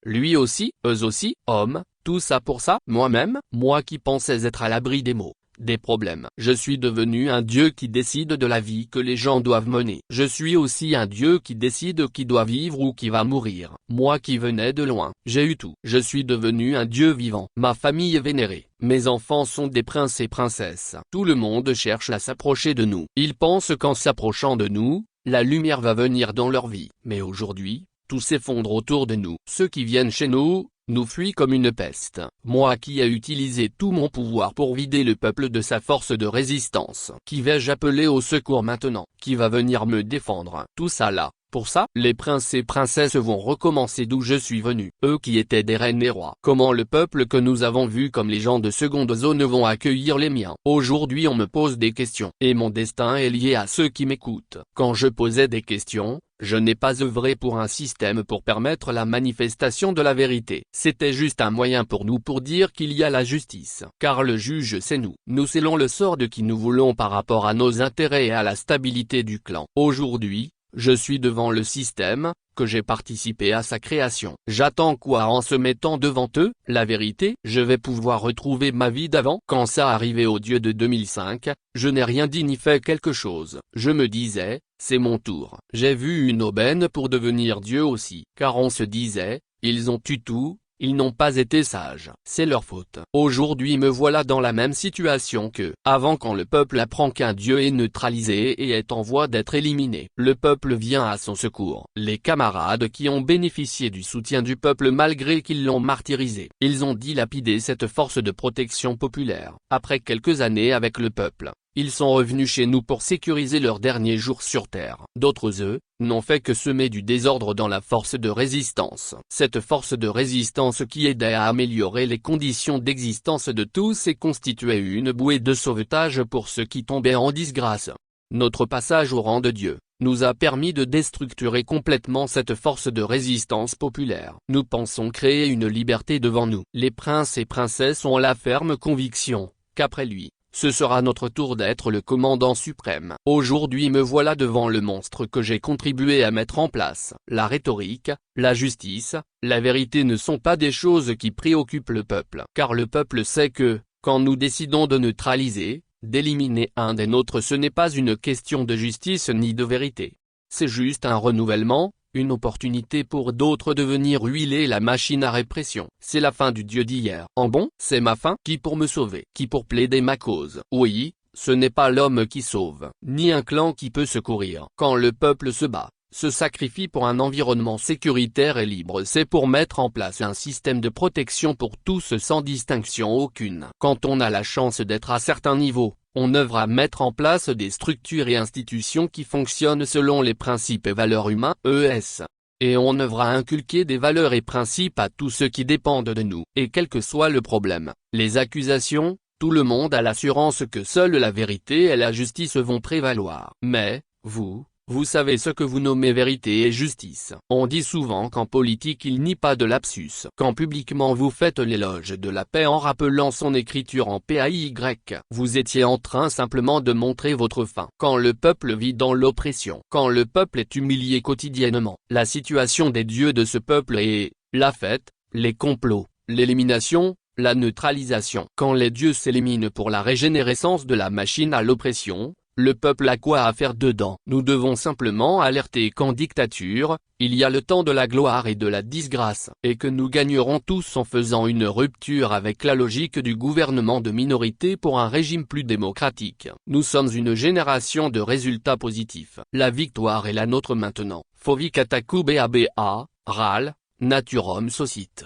lui aussi, eux aussi, hommes, tout ça pour ça, moi-même, moi qui pensais être à l'abri des maux, des problèmes. Je suis devenu un Dieu qui décide de la vie que les gens doivent mener. Je suis aussi un Dieu qui décide qui doit vivre ou qui va mourir. Moi qui venais de loin, j'ai eu tout. Je suis devenu un Dieu vivant. Ma famille est vénérée. Mes enfants sont des princes et princesses. Tout le monde cherche à s'approcher de nous. Ils pensent qu'en s'approchant de nous, la lumière va venir dans leur vie. Mais aujourd'hui, tout s'effondre autour de nous. Ceux qui viennent chez nous fuient comme une peste. Moi qui ai utilisé tout mon pouvoir pour vider le peuple de sa force de résistance. Qui vais-je appeler au secours maintenant? Qui va venir me défendre? Tout ça là. Pour ça, les princes et princesses vont recommencer d'où je suis venu, eux qui étaient des reines et rois. Comment le peuple que nous avons vu comme les gens de seconde zone vont accueillir les miens? Aujourd'hui on me pose des questions, et mon destin est lié à ceux qui m'écoutent. Quand je posais des questions, je n'ai pas œuvré pour un système pour permettre la manifestation de la vérité. C'était juste un moyen pour nous pour dire qu'il y a la justice. Car le juge c'est nous. Nous scellons le sort de qui nous voulons par rapport à nos intérêts et à la stabilité du clan. Aujourd'hui, je suis devant le système, que j'ai participé à sa création. J'attends quoi en se mettant devant eux? La vérité, je vais pouvoir retrouver ma vie d'avant. Quand ça arrivait au Dieu de 2005, je n'ai rien dit ni fait quelque chose. Je me disais, c'est mon tour. J'ai vu une aubaine pour devenir Dieu aussi. Car on se disait, ils ont eu tout. Ils n'ont pas été sages. C'est leur faute. Aujourd'hui me voilà dans la même situation que avant quand le peuple apprend qu'un Dieu est neutralisé et est en voie d'être éliminé. Le peuple vient à son secours. Les camarades qui ont bénéficié du soutien du peuple malgré qu'ils l'ont martyrisé. Ils ont dilapidé cette force de protection populaire. Après quelques années avec le peuple, ils sont revenus chez nous pour sécuriser leurs derniers jours sur terre. D'autres eux, n'ont fait que semer du désordre dans la force de résistance. Cette force de résistance qui aidait à améliorer les conditions d'existence de tous et constituait une bouée de sauvetage pour ceux qui tombaient en disgrâce. Notre passage au rang de Dieu nous a permis de déstructurer complètement cette force de résistance populaire. Nous pensons créer une liberté devant nous. Les princes et princesses ont la ferme conviction qu'après lui, ce sera notre tour d'être le commandant suprême. Aujourd'hui me voilà devant le monstre que j'ai contribué à mettre en place. La rhétorique, la justice, la vérité ne sont pas des choses qui préoccupent le peuple. Car le peuple sait que, quand nous décidons de neutraliser, d'éliminer un des nôtres, ce n'est pas une question de justice ni de vérité. C'est juste un renouvellement, une opportunité pour d'autres de venir huiler la machine à répression. C'est la fin du Dieu d'hier. En bon, c'est ma fin. Qui pour me sauver? Qui pour plaider ma cause? Oui, ce n'est pas l'homme qui sauve, ni un clan qui peut secourir. Quand le peuple se bat, se sacrifie pour un environnement sécuritaire et libre, c'est pour mettre en place un système de protection pour tous sans distinction aucune. Quand on a la chance d'être à certains niveaux, on œuvre à mettre en place des structures et institutions qui fonctionnent selon les principes et valeurs humains (ES). Et on œuvre à inculquer des valeurs et principes à tous ceux qui dépendent de nous. Et quel que soit le problème, les accusations, tout le monde a l'assurance que seule la vérité et la justice vont prévaloir. Mais, vous savez ce que vous nommez vérité et justice. On dit souvent qu'en politique il n'y a pas de lapsus. Quand publiquement vous faites l'éloge de la paix en rappelant son écriture en PAY, vous étiez en train simplement de montrer votre fin. Quand le peuple vit dans l'oppression, quand le peuple est humilié quotidiennement, la situation des dieux de ce peuple est la fête, les complots, l'élimination, la neutralisation. Quand les dieux s'éliminent pour la régénérescence de la machine à l'oppression, le peuple a quoi à faire dedans? Nous devons simplement alerter qu'en dictature, il y a le temps de la gloire et de la disgrâce, et que nous gagnerons tous en faisant une rupture avec la logique du gouvernement de minorité pour un régime plus démocratique. Nous sommes une génération de résultats positifs. La victoire est la nôtre maintenant. Fovi Kataku Baba, Ral, Naturom Socite.